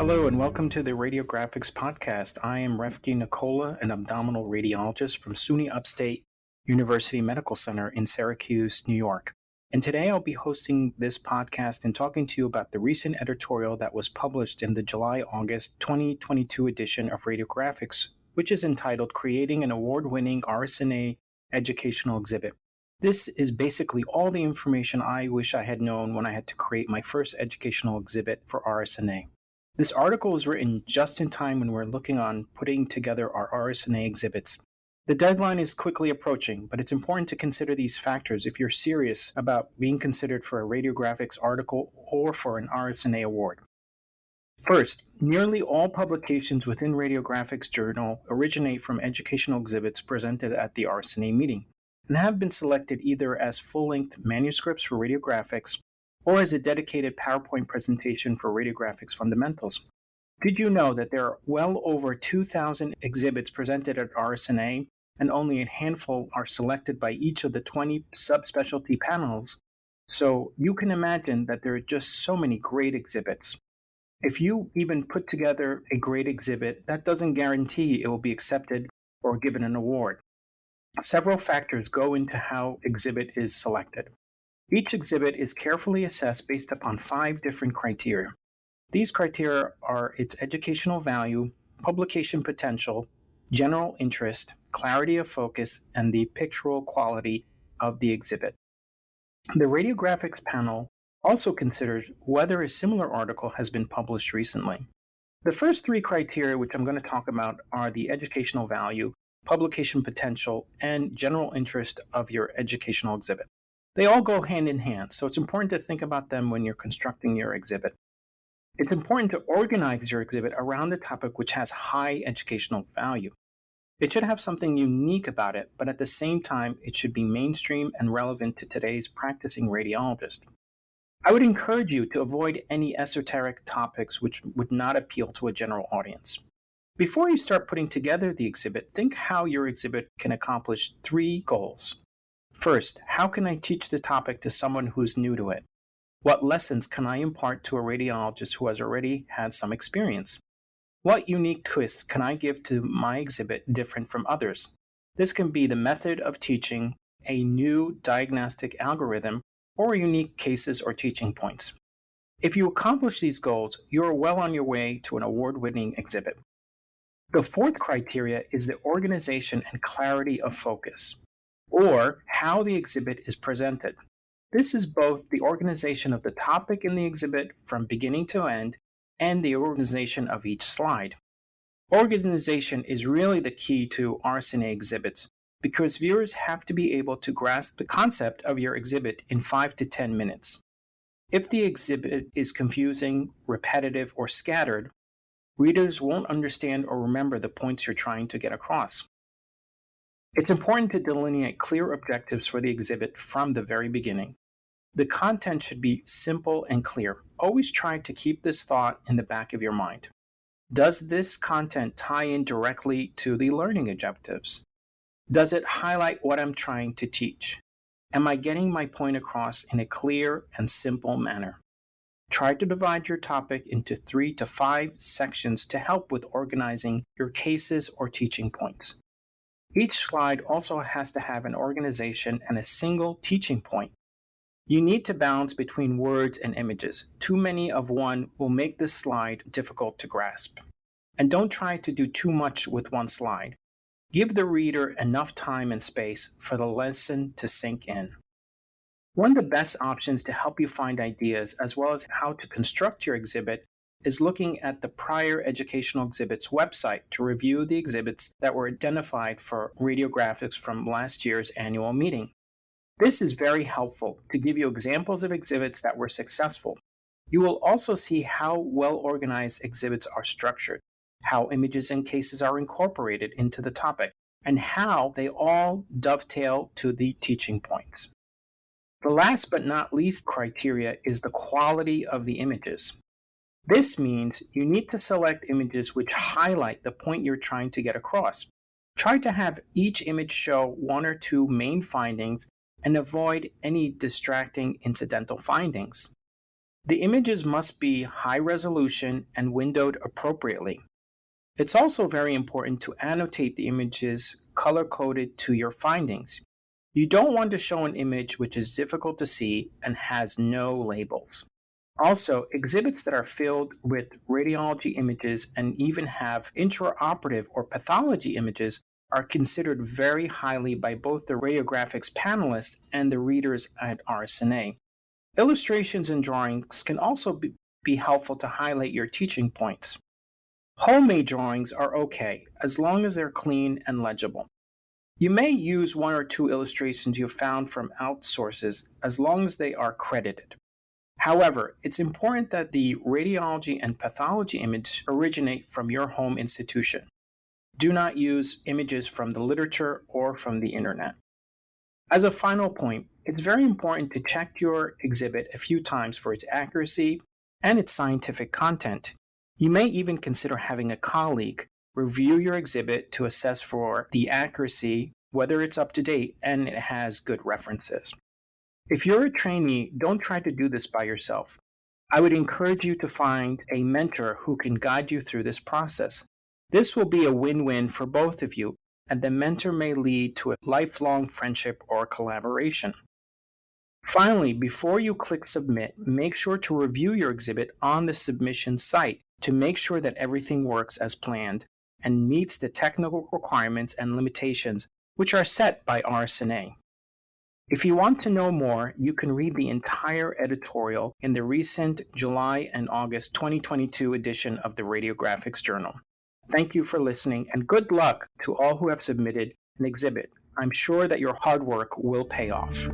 Hello and welcome to the RadioGraphics podcast. I am Refky Nicola, an abdominal radiologist from SUNY Upstate University Medical Center in Syracuse, New York. And today I'll be hosting this podcast and talking to you about the recent editorial that was published in the July-August 2022 edition of RadioGraphics, which is entitled Creating an Award-Winning RSNA Educational Exhibit. This is basically all the information I wish I had known when I had to create my first educational exhibit for RSNA. This article was written just in time when we're looking on putting together our RSNA exhibits. The deadline is quickly approaching, but it's important to consider these factors if you're serious about being considered for a RadioGraphics article or for an RSNA award. First, nearly all publications within RadioGraphics Journal originate from educational exhibits presented at the RSNA meeting and have been selected either as full-length manuscripts for RadioGraphics or as a dedicated PowerPoint presentation for RadioGraphics fundamentals. Did you know that there are well over 2,000 exhibits presented at RSNA, and only a handful are selected by each of the 20 subspecialty panels? So you can imagine that there are just so many great exhibits. If you even put together a great exhibit, that doesn't guarantee it will be accepted or given an award. Several factors go into how exhibit is selected. Each exhibit is carefully assessed based upon 5 different criteria. These criteria are its educational value, publication potential, general interest, clarity of focus, and the pictorial quality of the exhibit. The RadioGraphics panel also considers whether a similar article has been published recently. The first 3 criteria, which I'm going to talk about, are the educational value, publication potential, and general interest of your educational exhibit. They all go hand in hand, so it's important to think about them when you're constructing your exhibit. It's important to organize your exhibit around the topic which has high educational value. It should have something unique about it, but at the same time, it should be mainstream and relevant to today's practicing radiologist. I would encourage you to avoid any esoteric topics which would not appeal to a general audience. Before you start putting together the exhibit, think how your exhibit can accomplish 3 goals. First, how can I teach the topic to someone who's new to it? What lessons can I impart to a radiologist who has already had some experience? What unique twists can I give to my exhibit different from others? This can be the method of teaching, a new diagnostic algorithm, or unique cases or teaching points. If you accomplish these goals, you are well on your way to an award-winning exhibit. The 4th criteria is the organization and clarity of focus, or how the exhibit is presented. This is both the organization of the topic in the exhibit from beginning to end and the organization of each slide. Organization is really the key to RSNA exhibits because viewers have to be able to grasp the concept of your exhibit in 5 to 10 minutes. If the exhibit is confusing, repetitive, or scattered, readers won't understand or remember the points you're trying to get across. It's important to delineate clear objectives for the exhibit from the very beginning. The content should be simple and clear. Always try to keep this thought in the back of your mind. Does this content tie in directly to the learning objectives? Does it highlight what I'm trying to teach? Am I getting my point across in a clear and simple manner? Try to divide your topic into 3 to 5 sections to help with organizing your cases or teaching points. Each slide also has to have an organization and a single teaching point. You need to balance between words and images. Too many of one will make this slide difficult to grasp. And don't try to do too much with one slide. Give the reader enough time and space for the lesson to sink in. One of the best options to help you find ideas as well as how to construct your exhibit is looking at the prior educational exhibits website to review the exhibits that were identified for RadioGraphics from last year's annual meeting. This is very helpful to give you examples of exhibits that were successful. You will also see how well-organized exhibits are structured, how images and cases are incorporated into the topic, and how they all dovetail to the teaching points. The last but not least criteria is the quality of the images. This means you need to select images which highlight the point you're trying to get across. Try to have each image show 1 or 2 main findings and avoid any distracting incidental findings. The images must be high resolution and windowed appropriately. It's also very important to annotate the images color-coded to your findings. You don't want to show an image which is difficult to see and has no labels. Also, exhibits that are filled with radiology images and even have intraoperative or pathology images are considered very highly by both the radiographics panelists and the readers at RSNA. Illustrations and drawings can also be helpful to highlight your teaching points. Homemade drawings are okay, as long as they're clean and legible. You may use one or two illustrations you found from outsources as long as they are credited. However, it's important that the radiology and pathology image originate from your home institution. Do not use images from the literature or from the internet. As a final point, it's very important to check your exhibit a few times for its accuracy and its scientific content. You may even consider having a colleague review your exhibit to assess for the accuracy, whether it's up to date and it has good references. If you're a trainee, don't try to do this by yourself. I would encourage you to find a mentor who can guide you through this process. This will be a win-win for both of you, and the mentor may lead to a lifelong friendship or collaboration. Finally, before you click submit, make sure to review your exhibit on the submission site to make sure that everything works as planned and meets the technical requirements and limitations which are set by RSNA. If you want to know more, you can read the entire editorial in the recent July and August 2022 edition of the RadioGraphics Journal. Thank you for listening, and good luck to all who have submitted an exhibit. I'm sure that your hard work will pay off.